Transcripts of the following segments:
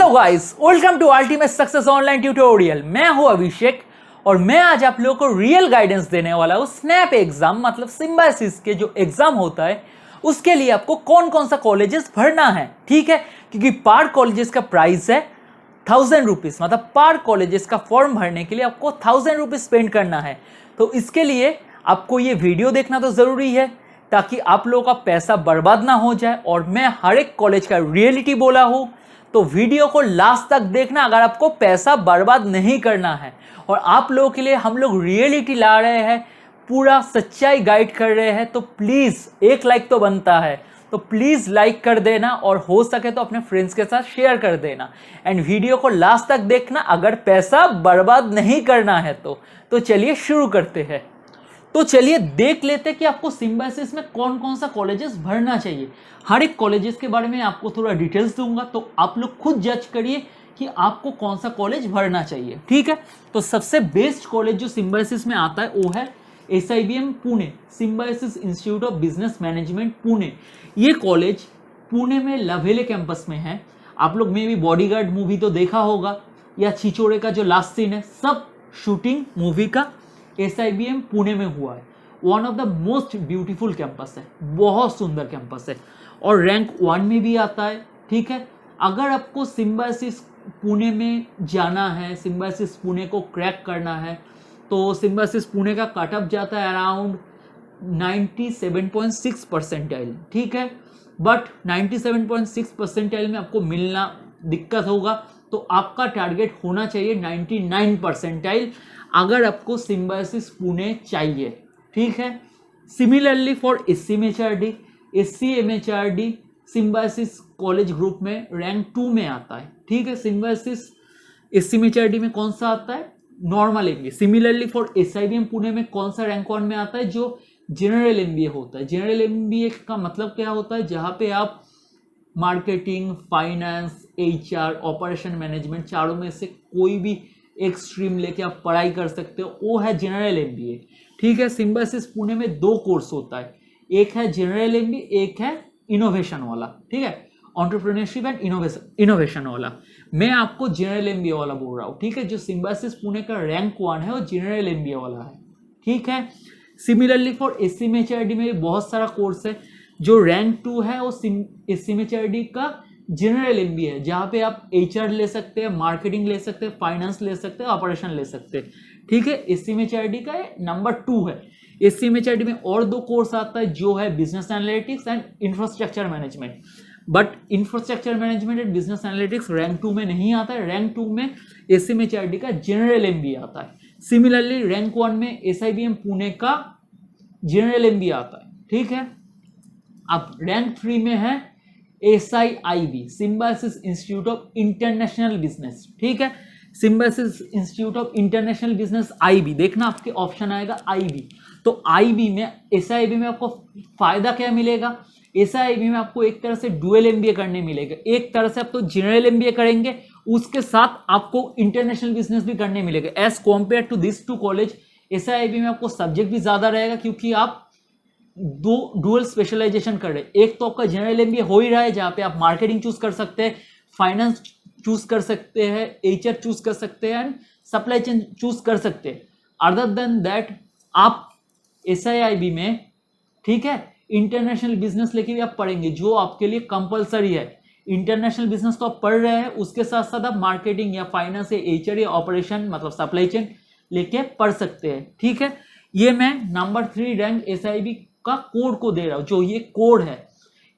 Hello guys, welcome to ultimate success online tutorial. मैं हूं अभिषेक और मैं आज आप लोगों को रियल गाइडेंस देने वाला हूं। स्नैप एग्जाम मतलब सिम्बायोसिस के जो एग्जाम होता है उसके लिए आपको कौन कौन सा कॉलेजेस भरना है, ठीक है। क्योंकि पार कॉलेजेस का प्राइस है 1000 रुपीज, मतलब पार कॉलेजेस का फॉर्म भरने के लिए आपको 1000 रुपीज स्पेंड करना है। तो इसके लिए आपको ये वीडियो देखना तो जरूरी है ताकि आप लोगों का पैसा बर्बाद ना हो जाए। और मैं हर एक कॉलेज का रियलिटी बोला हूं, तो वीडियो को लास्ट तक देखना अगर आपको पैसा बर्बाद नहीं करना है। और आप लोगों के लिए हम लोग रियलिटी ला रहे हैं, पूरा सच्चाई गाइड कर रहे हैं, तो प्लीज एक लाइक तो बनता है, तो प्लीज लाइक कर देना और हो सके तो अपने फ्रेंड्स के साथ शेयर कर देना। एंड वीडियो को लास्ट तक देखना अगर पैसा बर्बाद नहीं करना है तो चलिए शुरू करते हैं। तो चलिए देख लेते हैं कि आपको सिम्बायोसिस में कौन कौन सा कॉलेजेस भरना चाहिए। हर एक कॉलेजेस के बारे में आपको थोड़ा डिटेल्स दूंगा, तो आप लोग खुद जज करिए कि आपको कौन सा कॉलेज भरना चाहिए, ठीक है। तो सबसे बेस्ट कॉलेज जो सिम्बायोसिस में आता है वो है SIBM Pune, symbiosis institute of business management Pune. ये कॉलेज पुणे में लवेले कैंपस में है। आप लोग में भी बॉडीगार्ड मूवी तो देखा होगा, या छिछोरे का जो लास्ट सीन है, सब शूटिंग मूवी का SIBM पुणे में हुआ है। One of the most beautiful campus है, बहुत सुंदर कैंपस है और रैंक 1 में भी आता है, ठीक है। अगर आपको सिम्बायोसिस पुणे में जाना है, सिम्बायोसिस पुणे को क्रैक करना है, तो सिम्बायोसिस पुणे का कट ऑफ जाता है अराउंड 97.6 परसेंटाइल, ठीक है। बट 97.6 परसेंटाइल में आपको मिलना दिक्कत होगा, तो आपका टारगेट होना चाहिए 99 परसेंटाइल अगर आपको सिम्बायोसिस पुणे चाहिए, ठीक है। Similarly for SCMHRD symbiosis college group में रैंक 2 में आता है, ठीक है। सिम्बायोसिस SCMHRD में कौन सा आता है? Normal MBA। Similarly for SIBM Pune में कौन सा रैंक 1 में आता है? जो जनरल MBA होता है। जनरल MBA का मतलब क्या होता है? जहाँ पे आप marketing, finance, HR, operation management चारों में से कोई भी एक स्ट्रीम लेके आप पढ़ाई कर सकते हो, वो है जनरल MBA, ठीक है। सिम्बायोसिस पुणे में 2 कोर्स होता है, एक है जनरल MBA, एक है इनोवेशन वाला, ठीक है, एंटरप्रेन्योरशिप एंड इनोवेशन वाला। मैं आपको जनरल MBA वाला बोल रहा हूँ, ठीक है। जो सिम्बायोसिस पुणे का रैंक 1 है वो जनरल MBA वाला है, ठीक है। सिमिलरली फॉर SCMHRD में भी बहुत सारा कोर्स है। जो रैंक 2 है वो SCMHRD का जनरल MBA है, जहाँ पे आप HR ले सकते हैं, मार्केटिंग ले सकते हैं, फाइनेंस ले सकते हैं, ऑपरेशन ले सकते हैं, ठीक है। SCMHRD का नंबर 2 है। SCMHRD में और 2 कोर्स आता है, जो है business analytics and infrastructure management. But infrastructure management and business analytics rank 2 में नहीं आता है। रैंक 2 में SCMHRD का जनरल MBA आता है। सिमिलरली रैंक 1 में SIBM पुणे का जनरल MBA आता है, ठीक है। अब रैंक 3 में है SIIB, symbiosis institute of international business, ठीक है। Symbiosis institute of international business IB, देखना आपके ऑप्शन आएगा IB। तो IB में, SIIB में आपको फायदा क्या मिलेगा? SIIB में आपको एक तरह से डुअल MBA करने मिलेगा। एक तरह से आप तो जनरल MBA करेंगे, उसके साथ आपको इंटरनेशनल बिजनेस भी करने मिलेगा। As compare to this 2 college, SIIB में आपको सब्जेक्ट भी ज्यादा रहेगा, क्योंकि आप 2 डुअल स्पेशलाइजेशन कर रहे हैं। एक तो आपका जनरल MBA हो ही रहा है, जहाँ पे आप मार्केटिंग चूज कर सकते हैं, फाइनेंस चूज कर सकते हैं, HR चूज कर सकते हैं, सप्लाई चेन चूज कर सकते हैं। अदर देन दैट आप SIIB में, ठीक है, इंटरनेशनल बिजनेस लेके भी आप पढ़ेंगे, जो आपके लिए कंपलसरी है। इंटरनेशनल बिजनेस तो आप पढ़ रहे हैं, उसके साथ साथ आप मार्केटिंग या फाइनेंस या HR या ऑपरेशन मतलब सप्लाई चेन लेके पढ़ सकते हैं, ठीक है। ये मैं नंबर 3 रैंक SIB का कोड को दे रहा हूं, जो ये कोड है।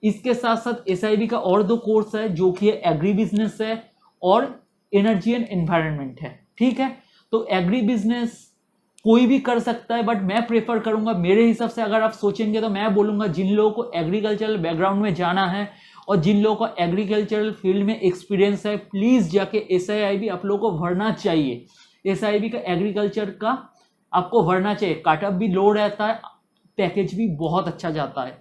इसके साथ साथ SIB का और 2 कोर्स है, जो कि एग्री बिजनेस है और एनर्जी एंड एनवायरनमेंट है, ठीक है। तो एग्री बिजनेस कोई भी कर सकता है, बट मैं प्रेफर करूंगा, मेरे हिसाब से अगर आप सोचेंगे तो मैं बोलूंगा जिन लोगों को एग्रीकल्चरल बैकग्राउंड में जाना है और जिन लोगों को एग्रीकल्चरल फील्ड में एक्सपीरियंस है, प्लीज जाके SIIB आप लोगों को भरना चाहिए। SIIB का एग्रीकल्चर का आपको भरना चाहिए। कटअप भी लो रहता है, पैकेज भी बहुत अच्छा जाता है,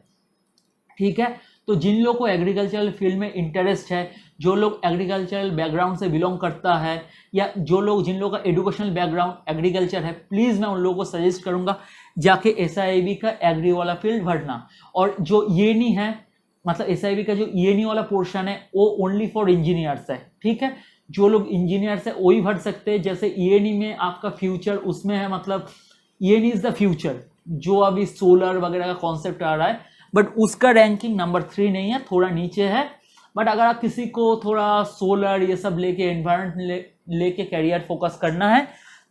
ठीक है। तो जिन लोगों को एग्रीकल्चरल फील्ड में इंटरेस्ट है, जो लोग एग्रीकल्चरल बैकग्राउंड से बिलोंग करता है, या जिन लोगों का एजुकेशनल बैकग्राउंड एग्रीकल्चर है, प्लीज मैं उन लोगों को सजेस्ट करूंगा जाके SIIB का एग्री वाला फील्ड भरना। और जो ये नहीं है मतलब एसआईबी का जो ईएनई वाला पोर्शन है वो ओनली फॉर इंजीनियर्स है, ठीक है। जो लोग इंजीनियर्स है वही भर सकते हैं। जैसे ईएनई में आपका फ्यूचर उसमें है, मतलब ईएनई इज द फ्यूचर, जो अभी सोलर वगैरह का कॉन्सेप्ट आ रहा है, बट उसका रैंकिंग नंबर 3 नहीं है, थोड़ा नीचे है। बट अगर आप किसी को थोड़ा सोलर ये सब लेके एनवायरमेंट लेके कैरियर फोकस करना है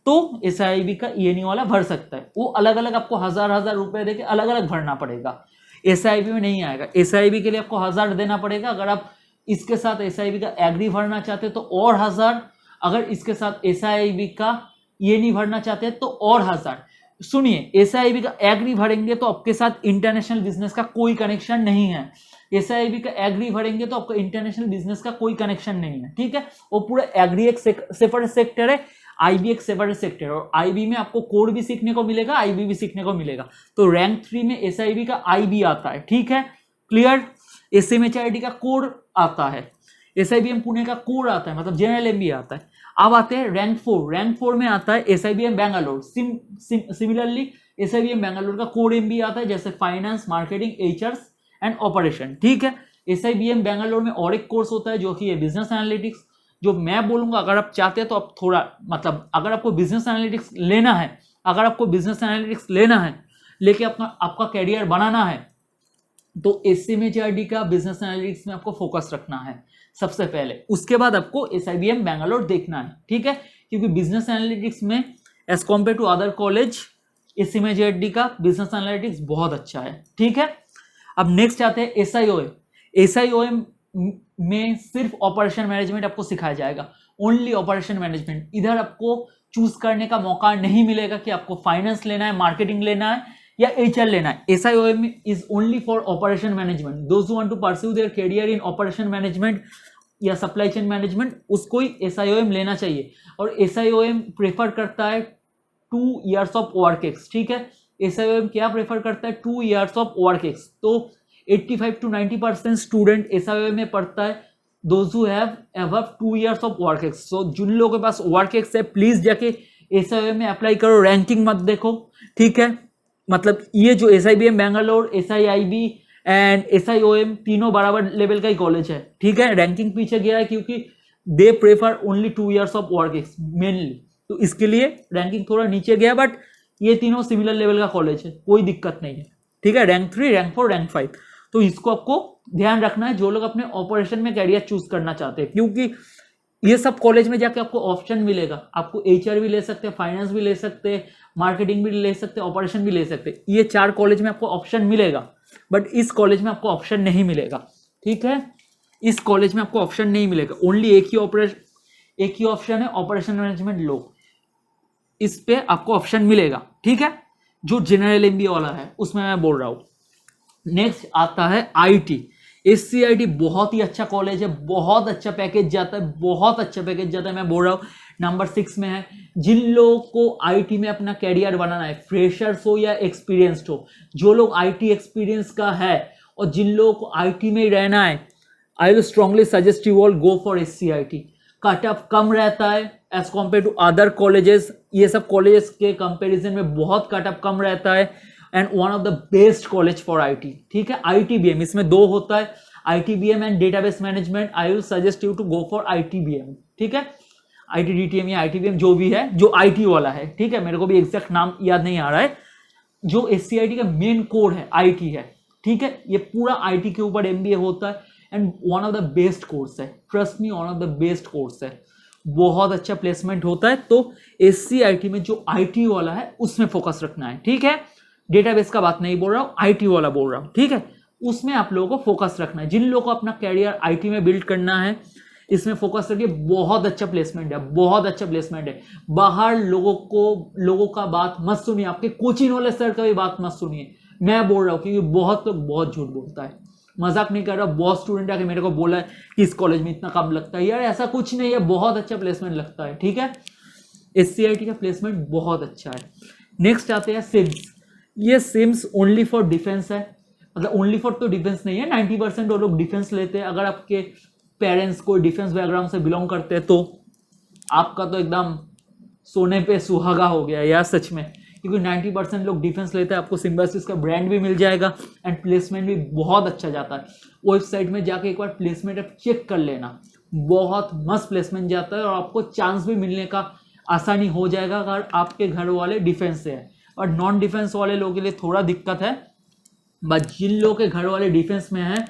तो एसआईबी का ईएनई वाला भर सकता है। वो अलग अलग आपको हजार रुपए देके अलग अलग भरना पड़ेगा, एसआईबी में नहीं आएगा। एसआईबी के लिए आपको 1000 देना पड़ेगा। अगर आप इसके साथ एसआईबी का एग्री भरना चाहते हैं तो और 1000, अगर इसके साथ एसआईबी का ईएनई भरना चाहते हैं तो और 1000। सुनिए, एसआईबी का एग्री भरेंगे तो आपके साथ इंटरनेशनल बिजनेस का कोई कनेक्शन नहीं है। एसआईबी का एग्री भरेंगे तो आपका इंटरनेशनल बिजनेस का कोई कनेक्शन नहीं है, ठीक है। वो पूरा एग्री एक सेपरेट सेक्टर है, आईबी एक सेपरेट सेक्टर है, और आईबी में आपको कोड भी सीखने को मिलेगा, आईबी भी सीखने को मिलेगा। तो रैंक 3 में एसआईबी का आईबी आता है, ठीक है, क्लियर। एसएमएचआरडी का कोड आता है, एसआईबीएम पुणे का कोड आता है, मतलब जनरल एमबी आता है। अब आते हैं रैंक 4। रैंक 4 में आता है SIBM Bangalore. Similarly SIBM Bangalore का कोड एमबी आता है, जैसे finance, marketing, HR and operation, ठीक है। एसआईबीएम बैंगलोर में और एक कोर्स होता है जो कि है बिजनेस एनालिटिक्स। जो मैं बोलूंगा, अगर आप चाहते हैं तो आप थोड़ा, मतलब अगर आपको बिजनेस एनालिटिक्स लेना है, अगर आपको बिजनेस एनालिटिक्स लेना है, लेके आपका कैरियर बनाना है, तो एसएमएचआरडी का बिजनेस एनालिटिक्स में आपको फोकस रखना है सबसे पहले। उसके बाद आपको एसआईबीएम बैंगलोर देखना है, ठीक है, क्योंकि बिजनेस एनालिटिक्स में as compare to other college SMHRD का बिजनेस एनालिटिक्स बहुत अच्छा है, ठीक है। अब नेक्स्ट आते हैं एसआईओएम। एसआईओएम में सिर्फ ऑपरेशन मैनेजमेंट आपको सिखाया जाएगा, ओनली ऑपरेशन मैनेजमेंट। इधर आपको चूज करने का मौका नहीं मिलेगा कि आपको फाइनेंस लेना है, मार्केटिंग लेना है या एचआर लेना है। SIOM is only for operation management. Those who want to pursue their career in operation management या सप्लाई चेन मैनेजमेंट, उसको ही एसआईओएम लेना चाहिए। और एसआईओएम प्रेफर करता है 2 years ऑफ वर्क एक्स, ठीक है। एसआईओएम क्या प्रेफर करता है? 2 years ऑफ वर्क एक्स। तो 85 to 90% स्टूडेंट एसआईओएम में पढ़ता है, those who have above 2 years of work ex. So जिन लोगों के पास वर्क एक्स है, प्लीज जाके एसआईओएम में अप्लाई करो, रैंकिंग मत देखो, ठीक है। मतलब ये जो एसआईबीएम बैंगलोर, एसआईआईबी एंड एसआईओएम तीनों बराबर लेवल का ही कॉलेज है, ठीक है। रैंकिंग पीछे गया है क्योंकि they prefer only 2 years of work x mainly, तो इसके लिए रैंकिंग थोड़ा नीचे गया। बट ये तीनों सिमिलर लेवल का कॉलेज है, कोई दिक्कत नहीं है, ठीक है। रैंक 3, रैंक 4, रैंक 5, तो इसको आपको ध्यान रखना है जो लोग अपने ऑपरेशन में कैरियर चूज करना चाहते हैं, क्योंकि ये सब कॉलेज में जाके आपको ऑप्शन मिलेगा। आपको एचआर भी ले सकते हैं, फाइनेंस भी ले सकते हैं, मार्केटिंग भी ले सकते हैं, ऑपरेशन भी ले सकते हैं। ये 4 कॉलेज में आपको ऑप्शन मिलेगा, बट इस कॉलेज में आपको ऑप्शन नहीं मिलेगा, ठीक है। इस कॉलेज में आपको ऑप्शन नहीं मिलेगा, ओनली एक ही ऑप्शन है, ऑपरेशन मैनेजमेंट लो, इस पे आपको ऑप्शन मिलेगा, ठीक है। जो जनरल एमबीए वाला है उसमें मैं बोल रहा हूं। नेक्स्ट आता है आईटी। एससीआईटी बहुत ही अच्छा कॉलेज है, बहुत अच्छा पैकेज जाता है, बहुत अच्छा पैकेज जाता है। मैं बोल रहा हूँ नंबर 6 में है। जिन लोगों को आईटी में अपना कैरियर बनाना है, फ्रेशर्स हो या एक्सपीरियंस्ड हो, जो लोग आईटी एक्सपीरियंस का है और जिन लोगों को आईटी में ही रहना है, I will strongly suggest you all go for SCIT. Cut off कम रहता है as compare to other colleges, ये सब कॉलेजेस के कंपेरिजन में बहुत कट ऑफ कम रहता है, and one of the best college for IT, ठीक है। आईटीबीएम इसमें 2 होता है, ITBM and database management. I will suggest you to go for ITBM, ठीक है। आईटीडीटीएम या आईटीबीएम जो भी है, जो आईटी वाला है, ठीक है। मेरे को भी एग्जैक्ट नाम याद नहीं आ रहा है। जो एससीआईटी का मेन कोर है आईटी है, ठीक है। ये पूरा आईटी के ऊपर एमबीए होता है and one of the best course है, trust me, one of the best course है, बहुत अच्छा प्लेसमेंट होता है। तो एससीआईटी में जो आईटी वाला है उसमें फोकस रखना है, ठीक है। डेटाबेस का बात नहीं बोल रहा हूँ, आईटी वाला बोल रहा हूँ, ठीक है। उसमें आप लोगों को फोकस रखना है। जिन लोगों को अपना कैरियर आईटी में बिल्ड करना है, इसमें फोकस रखिए। बहुत अच्छा प्लेसमेंट है, बहुत अच्छा प्लेसमेंट है। बाहर लोगों का बात मत सुनिए, आपके कोचिंग वाले सर का भी बात मत सुनिए। मैं बोल रहा हूँ क्योंकि बहुत लोग बहुत झूठ बोलता है, मजाक नहीं कर रहा। बहुत स्टूडेंट आके मेरे को बोला है कि इस कॉलेज में इतना कम लगता है। यार ऐसा कुछ नहीं है, बहुत अच्छा प्लेसमेंट लगता है, ठीक है। एससीआईटी का प्लेसमेंट बहुत अच्छा है। नेक्स्ट आते हैं सिम्स। ये सिम्स ओनली फॉर डिफेंस है, मतलब ओनली फॉर तो डिफेंस नहीं है, 90% वो लोग डिफेंस लेते हैं। अगर आपके पेरेंट्स को डिफेंस बैकग्राउंड से बिलोंग करते हैं तो आपका तो एकदम सोने पे सुहागा हो गया यार, सच में। क्योंकि 90% लोग डिफेंस लेते हैं, आपको सिम्बायोसिस का ब्रांड भी मिल जाएगा एंड प्लेसमेंट भी बहुत अच्छा जाता है। वेबसाइट में जाके एक बार प्लेसमेंट आप चेक कर लेना, बहुत मस्त प्लेसमेंट जाता है और आपको चांस भी मिलने का आसानी हो जाएगा अगर आपके घर वाले डिफेंस से है। और नॉन डिफेंस वाले लोगों के लिए थोड़ा दिक्कत है, बट जिन लोगों के घर वाले डिफेंस में है,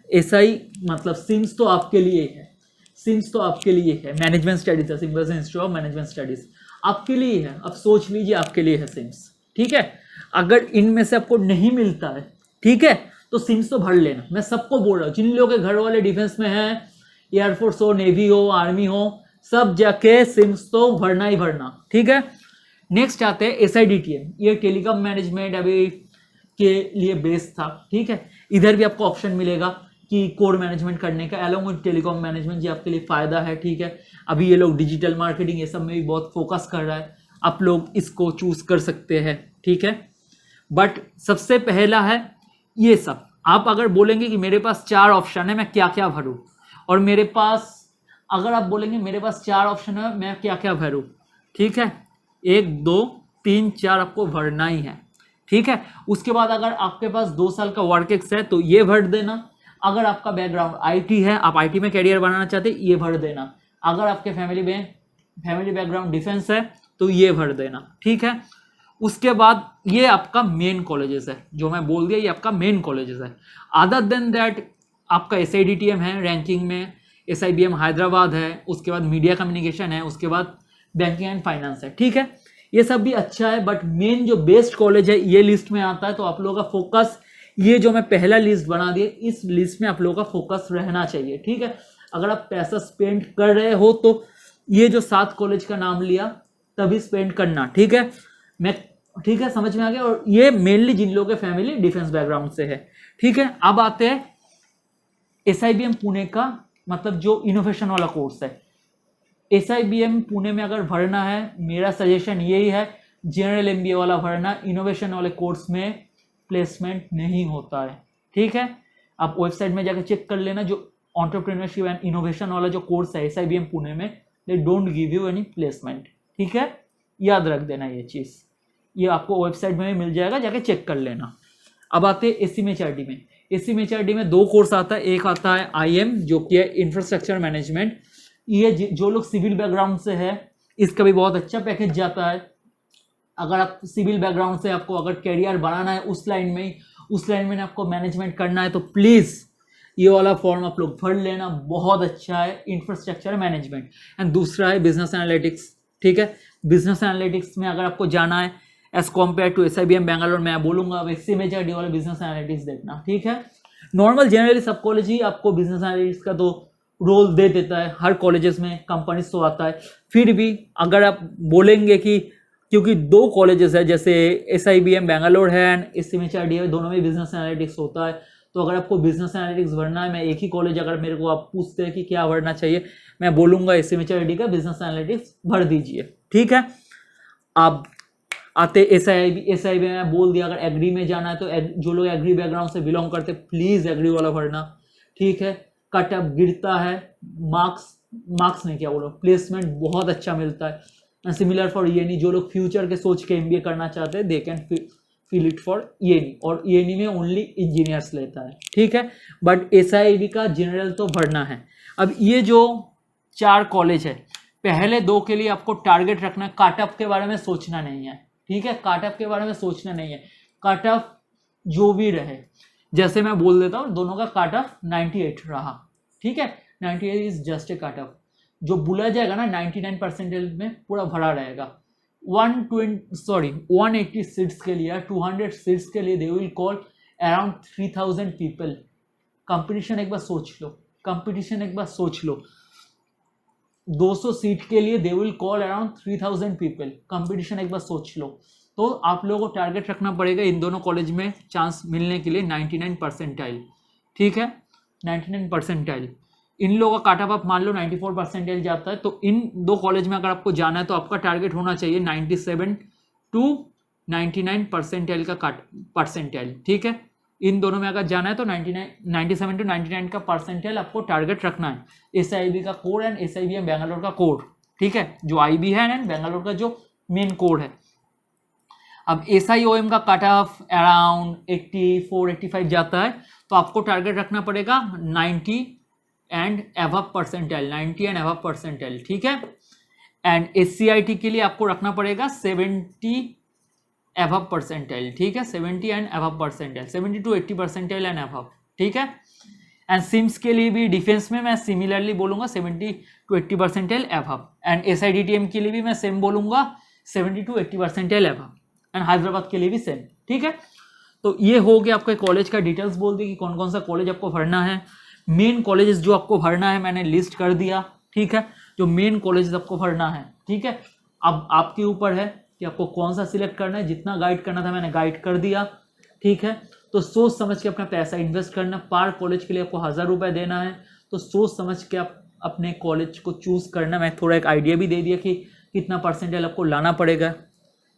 एसआई मतलब सिम्स तो आपके लिए है, सिम्स तो आपके लिए है। मैनेजमेंट स्टडीज है, symbols institute of management studies आपके लिए है। अब सोच लीजिए आपके लिए है सिम्स, ठीक है। अगर इनमें से आपको नहीं मिलता है, ठीक है, तो सिम्स तो भर लेना। मैं सबको बोल रहा हूँ, जिन लोगों के घर वाले डिफेंस में है, एयरफोर्स हो, नेवी हो, आर्मी हो, सब जाके सिम्स तो भरना ही भरना, ठीक है। नेक्स्ट आते हैं SIDTM, ये टेलीकॉम मैनेजमेंट अभी के लिए बेस्ड था, ठीक है। इधर भी आपको ऑप्शन मिलेगा कि कोर मैनेजमेंट करने का अलॉन्ग विद टेलीकॉम मैनेजमेंट, ये आपके लिए फ़ायदा है, ठीक है। अभी ये लोग डिजिटल मार्केटिंग ये सब में भी बहुत फोकस कर रहा है, आप लोग इसको चूज कर सकते हैं, ठीक है। बट सबसे पहला है ये सब। आप अगर बोलेंगे कि मेरे पास 4 ऑप्शन है, मैं क्या क्या भरूँ, और मेरे पास अगर आप बोलेंगे मेरे पास 4 ऑप्शन है, मैं क्या क्या भरूँ, ठीक है, 1 2 3 4 आपको भरना ही है, ठीक है। उसके बाद अगर आपके पास 2 साल का वर्क एक्स है तो ये भर देना। अगर आपका बैकग्राउंड IT है, आप IT में कैरियर बनाना चाहते हैं, ये भर देना। अगर आपके फैमिली बैकग्राउंड डिफेंस है तो ये भर देना, ठीक है। उसके बाद ये आपका मेन कॉलेजेस है, जो मैं बोल दिया ये आपका मेन कॉलेजेस है। अदर देन दैट आपका SIDTM है रैंकिंग में, SIBM हैदराबाद है, उसके बाद मीडिया कम्युनिकेशन है, उसके बाद बैंकिंग एंड फाइनेंस है, ठीक है। ये सब भी अच्छा है, बट मेन जो बेस्ट कॉलेज है ये लिस्ट में आता है। तो आप लोगों का फोकस, ये जो मैं पहला लिस्ट बना दिया, इस लिस्ट में आप लोगों का फोकस रहना चाहिए, ठीक है। अगर आप पैसा स्पेंड कर रहे हो तो ये जो 7 कॉलेज का नाम लिया तभी स्पेंड करना, ठीक है। ठीक है, समझ में आ गया। और ये मेनली जिन लोगों के फैमिली डिफेंस बैकग्राउंड से है, ठीक है। अब आते हैं SIBM पुणे का, मतलब जो इनोवेशन वाला कोर्स है। SIBM पुणे में अगर भरना है, मेरा सजेशन यही है, जनरल MBA वाला भरना। इनोवेशन वाले कोर्स में प्लेसमेंट नहीं होता है, ठीक है। आप वेबसाइट में जाकर चेक कर लेना, जो एंटरप्रेन्योरशिप एंड इनोवेशन वाला जो कोर्स है SIBM पुणे में, they don't give you any placement, ठीक है। याद रख देना ये चीज़, ये आपको वेबसाइट में भी मिल जाएगा, जाके चेक कर लेना। अब आते हैं SMHRD में। SMHRD में 2 कोर्स आता है, एक आता है IM जो कि है इंफ्रास्ट्रक्चर मैनेजमेंट। ये जो लोग सिविल बैकग्राउंड से है, इसका भी बहुत अच्छा पैकेज जाता है। अगर आप सिविल बैकग्राउंड से, आपको अगर कैरियर बनाना है उस लाइन में आपको मैनेजमेंट करना है, तो प्लीज़ ये वाला फॉर्म आप लोग भर लेना, बहुत अच्छा है इंफ्रास्ट्रक्चर मैनेजमेंट। एंड दूसरा है बिजनेस एनालिटिक्स, ठीक है। बिजनेस एनालिटिक्स में अगर आपको जाना है as compare to SIBM Bangalore, मैं बोलूँगा अब SMHRD वाला बिजनेस एनालिटिक्स देखना, ठीक है। नॉर्मल जनरली सब कॉलेज ही आपको बिजनेस एनालिटिक्स का तो रोल दे देता है, हर कॉलेजेस में कंपनीज तो आता है। फिर भी अगर आप बोलेंगे कि क्योंकि 2 कॉलेजेस है, जैसे SIBM बैंगलोर है एंड SMHRD है, दोनों में बिजनेस एनालिटिक्स होता है, तो अगर आपको बिजनेस एनालिटिक्स भरना है, मैं एक ही कॉलेज, अगर मेरे को आप पूछते हैं कि क्या भरना चाहिए, मैं बोलूँगा SMHRD का बिजनेस एनालिटिक्स भर दीजिए, ठीक है। अब आते SIB में बोल दिया, अगर एग्री में जाना है तो जो लोग एग्री बैकग्राउंड से बिलोंग करते प्लीज़ एग्री वाला भरना, ठीक है। कट ऑफ गिरता है, मार्क्स नहीं क्या बोलो, प्लेसमेंट बहुत अच्छा मिलता है। सिमिलर फॉर ENE, जो लोग फ्यूचर के सोच के MBA करना चाहते हैं, they can feel it for ENE, और ENE में ओनली इंजीनियर्स लेता है, ठीक है। बट SIB का जनरल तो भरना है। अब ये जो 4 कॉलेज है, पहले 2 के लिए आपको टारगेट रखना है, कट ऑफ के बारे में सोचना नहीं है, ठीक है। कट ऑफ के बारे में सोचना नहीं है, कट ऑफ जो भी रहे, जैसे मैं बोल देता हूँ, दोनों का कट ऑफ 98 रहा, ठीक है। 98 is just a cut off, जो बोला जाएगा ना 99% में पूरा भरा रहेगा। 180 सीट्स के लिए, 200 सीट्स के लिए they will call around 3000 people. Competition एक बार सोच लो, 200 सीट के लिए they will call around 3000 people. Competition एक बार सोच लो। तो आप लोगों को टारगेट रखना पड़ेगा इन दोनों कॉलेज में चांस मिलने के लिए 99 परसेंटाइल, ठीक है। 99 परसेंटाइल, इन लोगों का काट ऑफ आप मान लो 94 परसेंटाइल जाता है, तो इन 2 कॉलेज में अगर आपको जाना है तो आपका टारगेट होना चाहिए 97 टू 99 परसेंटाइल का परसेंटाइल, ठीक है। इन दोनों में अगर जाना है तो 97 टू 99 का परसेंटाइल आपको टारगेट रखना है। SIB का कोड एंड SIBM बैंगलोर का कोड, ठीक है, जो IB है एंड बैंगलोर का जो मेन कोड है। अब SIOM का कट ऑफ अराउंड 84-85 जाता है, तो आपको टारगेट रखना पड़ेगा 90 and above percentile, 90 and above percentile, ठीक है। एंड SCIT के लिए आपको रखना पड़ेगा 70 अबव परसेंटाइल, ठीक है, 70 and above percentile, 70 to 80 percentile and above, ठीक है। एंड सिम्स के लिए भी डिफेंस में मैं सिमिलरली बोलूंगा 70 to 80 percentile above, and SIDTM के लिए भी मैं सेम बोलूंगा 70 to 80 percentile above, and Hyderabad के लिए भी सेम, ठीक है। तो ये हो गया आपके कॉलेज का डिटेल्स बोल दी कि कौन कौन सा कॉलेज आपको भरना है। मेन कॉलेजेस जो आपको भरना है मैंने लिस्ट कर दिया, ठीक है, जो मेन कॉलेजेस आपको भरना है, ठीक है। अब आपके ऊपर है कि आपको कौन सा सिलेक्ट करना है, जितना गाइड करना था मैंने गाइड कर दिया, ठीक है। तो सोच समझ के अपना पैसा इन्वेस्ट करना, पर कॉलेज के लिए आपको 1000 रुपये देना है, तो सोच समझ के आप अपने कॉलेज को चूज़ करना। मैं थोड़ा एक आइडिया भी दे दिया कि कितना परसेंटेज आपको लाना पड़ेगा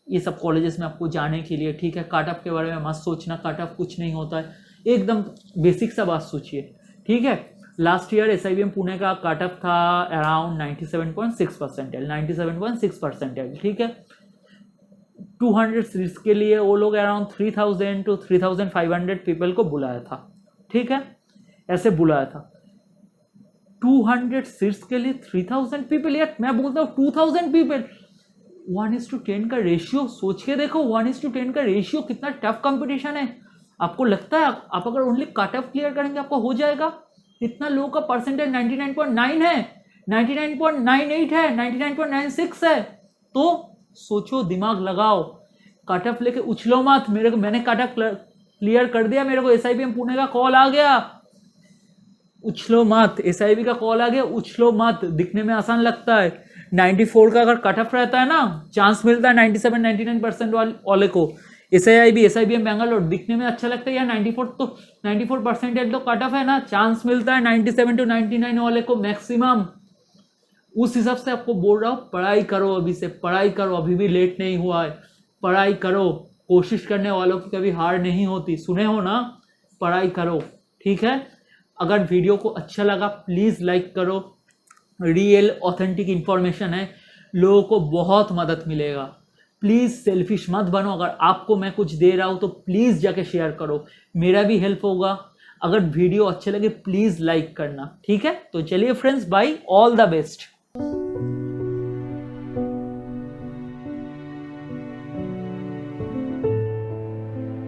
ये सब कॉलेजेस में आपको जाने के लिए, ठीक है। कट ऑफ के बारे में मत सोचना, कट ऑफ कुछ नहीं होता है, एकदम बेसिक सा बात सोचिए, ठीक है। लास्ट ईयर SIBM पुणे का कट ऑफ था अराउंड 97.6 परसेंटेज, 97.6 परसेंटेज, ठीक है। 200 सीट्स के लिए वो लोग अराउंड 3000 to 3500 पीपल को बुलाया था, ठीक है, ऐसे बुलाया था। 200 सीट्स के लिए 3000 पीपल, यार मैं बोलता हूँ 2000 पीपल, 1:10 का रेशियो सोच के देखो, 1:10 का रेशियो कितना टफ कंपटीशन है। आपको लगता है आप अगर ओनली कट ऑफ क्लियर करेंगे आपको हो जाएगा? इतना लोगों का परसेंटेज 99.9 है, 99.98 है, 99.96 है, तो सोचो, दिमाग लगाओ, कट ऑफ लेके उछलो मत। मैंने कट ऑफ क्लियर कर दिया, मेरे को SIBM पुणे का कॉल आ गया, उछलो मत, SIB का कॉल आ गया, उछलो मत। दिखने में आसान लगता है, 94 का अगर कट ऑफ रहता है ना, चांस मिलता है 97-99% वाले को। SIBM बेंगलोर दिखने में अच्छा लगता है यार, 94% तो कट ऑफ है ना, चांस मिलता है 97 to 99 वाले को मैक्सिमम। उस हिसाब से आपको बोल रहा हूँ, पढ़ाई करो, अभी से पढ़ाई करो, अभी भी लेट नहीं हुआ है, पढ़ाई करो। कोशिश करने वालों की कभी हार नहीं होती, सुने हो ना, पढ़ाई करो, ठीक है। अगर वीडियो को अच्छा लगा प्लीज़ लाइक करो, रियल ऑथेंटिक इंफॉर्मेशन है, लोगों को बहुत मदद मिलेगा। प्लीज़ सेल्फिश मत बनो, अगर आपको मैं कुछ दे रहा हूँ तो प्लीज़ जाके शेयर करो, मेरा भी हेल्प होगा। अगर वीडियो अच्छे लगे प्लीज़ लाइक करना, ठीक है। तो चलिए friends, bye, all the best.